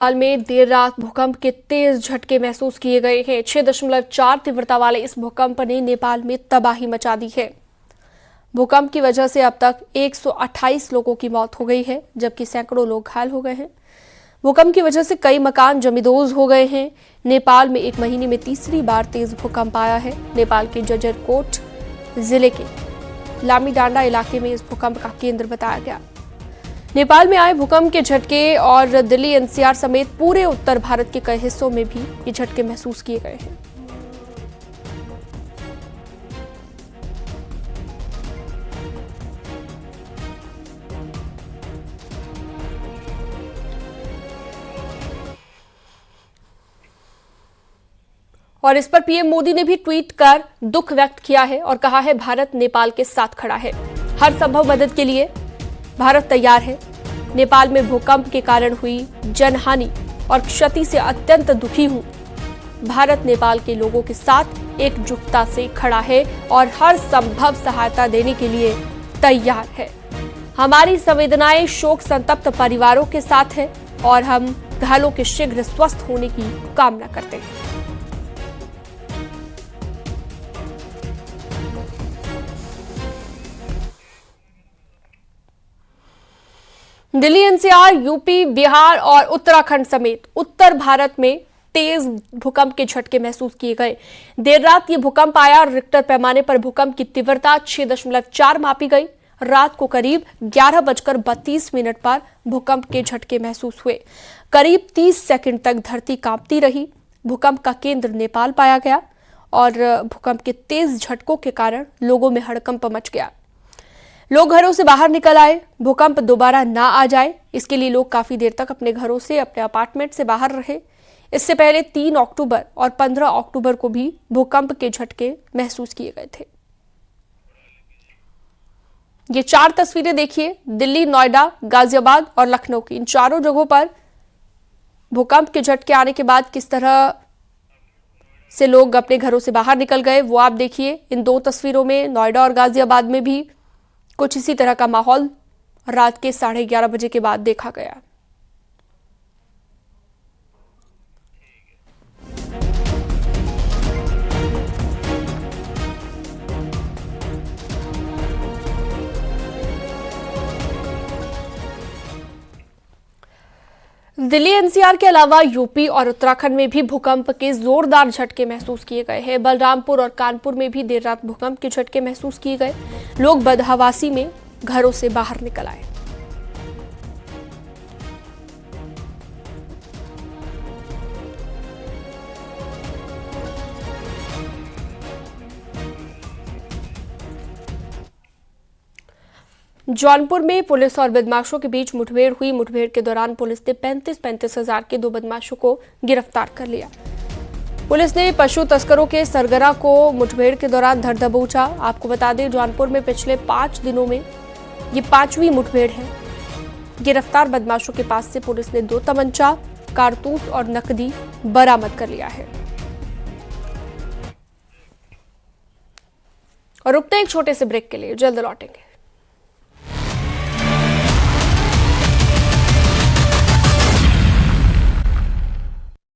नेपाल में देर रात भूकंप के तेज झटके महसूस किए गए हैं। 6.4 तीव्रता वाले इस भूकंप ने नेपाल में तबाही मचा दी है। भूकंप की वजह से अब तक 128 लोगों की मौत हो गई है, जबकि सैकड़ों लोग घायल हो गए हैं। भूकंप की वजह से कई मकान जमींदोज हो गए हैं। नेपाल में एक महीने में तीसरी बार तेज भूकंप आया है। नेपाल के जजरकोट जिले के लामीडांडा इलाके में इस भूकंप का केंद्र बताया गया। नेपाल में आए भूकंप के झटके और दिल्ली एनसीआर समेत पूरे उत्तर भारत के कई हिस्सों में भी ये झटके महसूस किए गए हैं। और इस पर पीएम मोदी ने भी ट्वीट कर दुख व्यक्त किया है और कहा है, भारत नेपाल के साथ खड़ा है। हर संभव मदद के लिए भारत तैयार है। नेपाल में भूकंप के कारण हुई जनहानि और क्षति से अत्यंत दुखी हूं। भारत नेपाल के लोगों के साथ एकजुटता से खड़ा है और हर संभव सहायता देने के लिए तैयार है। हमारी संवेदनाएं शोक संतप्त परिवारों के साथ है और हम घायलों के शीघ्र स्वस्थ होने की कामना करते हैं। दिल्ली एनसीआर, यूपी, बिहार और उत्तराखंड समेत उत्तर भारत में तेज भूकंप के झटके महसूस किए गए। देर रात ये भूकंप आया और रिक्टर पैमाने पर भूकंप की तीव्रता 6.4 मापी गई। रात को करीब 11:32 पर भूकंप के झटके महसूस हुए। करीब 30 सेकंड तक धरती कांपती रही। भूकंप का केंद्र नेपाल पाया गया और भूकंप के तेज झटकों के कारण लोगों में हड़कंप मच गया। लोग घरों से बाहर निकल आए। भूकंप दोबारा ना आ जाए, इसके लिए लोग काफी देर तक अपने घरों से, अपने अपार्टमेंट से बाहर रहे। इससे पहले 3 अक्टूबर और 15 अक्टूबर को भी भूकंप के झटके महसूस किए गए थे। ये 4 तस्वीरें देखिए, दिल्ली, नोएडा, गाजियाबाद और लखनऊ की। इन चारों जगहों पर भूकंप के झटके आने के बाद किस तरह से लोग अपने घरों से बाहर निकल गए, वो आप देखिए। इन 2 तस्वीरों में नोएडा और गाजियाबाद में भी कुछ इसी तरह का माहौल रात के 11:30 बजे के बाद देखा गया। दिल्ली एनसीआर के अलावा यूपी और उत्तराखंड में भी भूकंप के जोरदार झटके महसूस किए गए हैं। बलरामपुर और कानपुर में भी देर रात भूकंप के झटके महसूस किए गए। लोग बदहवासी में घरों से बाहर निकल आए। जौनपुर में पुलिस और बदमाशों के बीच मुठभेड़ हुई। मुठभेड़ के दौरान पुलिस ने 35 हजार के 2 बदमाशों को गिरफ्तार कर लिया। पुलिस ने पशु तस्करों के सरगना को मुठभेड़ के दौरान धर दबोचा। आपको बता दें, जौनपुर में पिछले 5 दिनों में ये 5वीं मुठभेड़ है। गिरफ्तार बदमाशों के पास से पुलिस ने 2 तमंचा, कारतूस और नकदी बरामद कर लिया है। और रुकते हैं एक छोटे से ब्रेक के लिए, जल्द लौटेंगे।